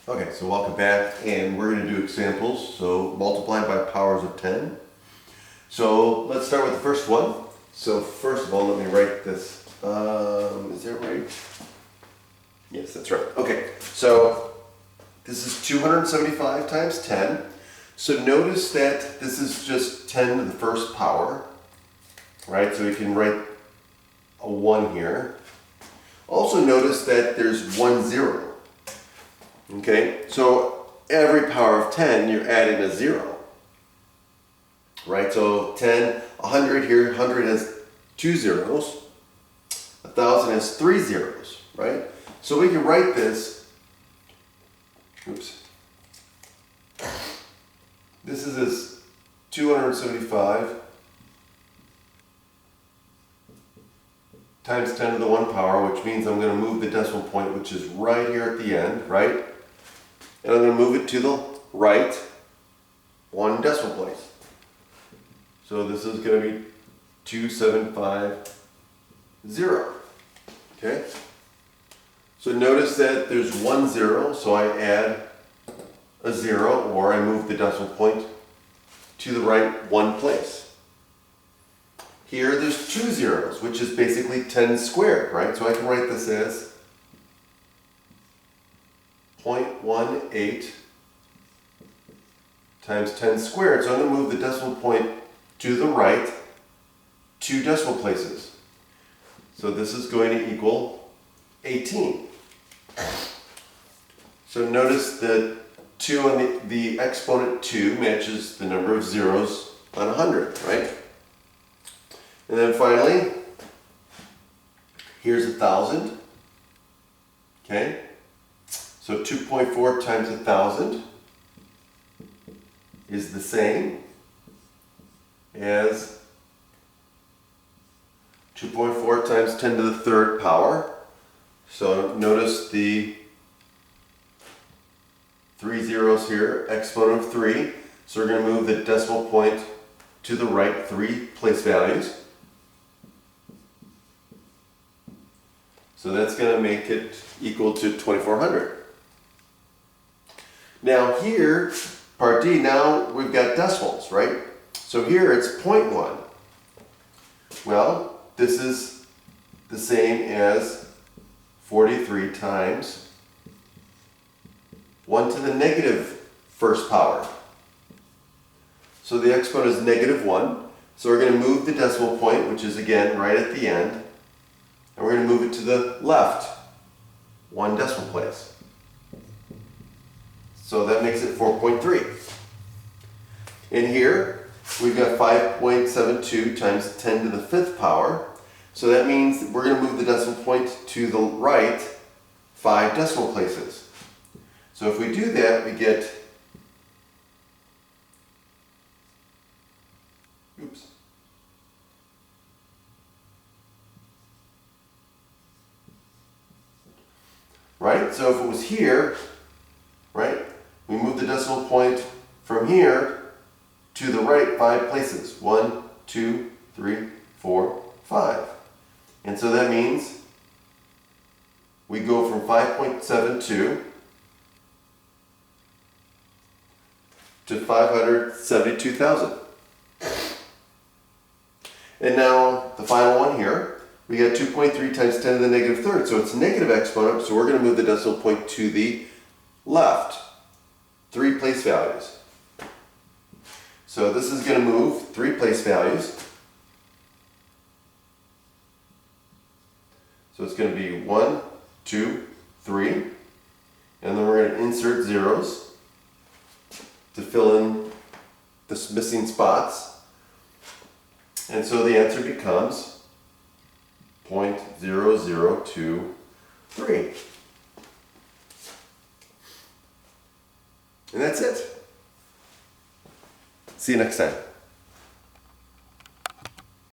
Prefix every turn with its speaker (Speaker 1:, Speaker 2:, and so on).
Speaker 1: Okay, so welcome back, and we're going to do examples. So multiply by powers of 10. So let's start with the first one. So first of all, let me write this. Is that right? Yes, that's right. Okay, so this is 275 times 10. So notice that this is just 10 to the first power, right? So we can write a 1 here. Also notice that there's 1 0. Okay, so every power of 10, you're adding a 0. Right, so 10, 100 here, 100 has 2 zeros. 1,000 has 3 zeros, right? So we can write this, oops. This is as 275 times 10 to the 1 power, which means I'm going to move the decimal point, which is right here at the end, right? And I'm going to move it to the right 1 decimal place. So this is going to be 2750. Okay? So notice that there's 1 0, so I add a 0, or I move the decimal point to the right 1 place. Here there's 2 zeros, which is basically 10 squared, right? So I can write this as 0.18 times 10 squared. So I'm going to move the decimal point to the right 2 decimal places. So this is going to equal 18. So notice that 2 on the exponent 2 matches the number of zeros on 100, right? And then finally, here's 1,000. Okay? So 2.4 times 1,000 is the same as 2.4 times 10 to the third power. So notice the 3 zeros here, exponent of 3. So we're going to move the decimal point to the right 3 place values. So that's going to make it equal to 2,400. Now here, part D, now we've got decimals, right? So here it's 0.1. Well, this is the same as 43 times 1 to the negative first power. So the exponent is -1. So we're going to move the decimal point, which is again right at the end, and we're going to move it to the left 1 decimal place. So that makes it 4.3. And here we've got 5.72 times 10 to the 5th power. So that means we're going to move the decimal point to the right 5 decimal places. So if we do that, we get, oops. Right? So if it was here, right, we move the decimal point from here to the right 5 places. 1, 2, 3, 4, 5. And so that means we go from 5.72 to 572,000. And now the final one here, we got 2.3 times 10 to the negative third. So it's a negative exponent, so we're going to move the decimal point to the left 3 place values. So this is going to move 3 place values. So it's going to be 1, 2, 3. And then we're going to insert zeros to fill in the missing spots. And so the answer becomes 0.0023. And that's it. See you next time.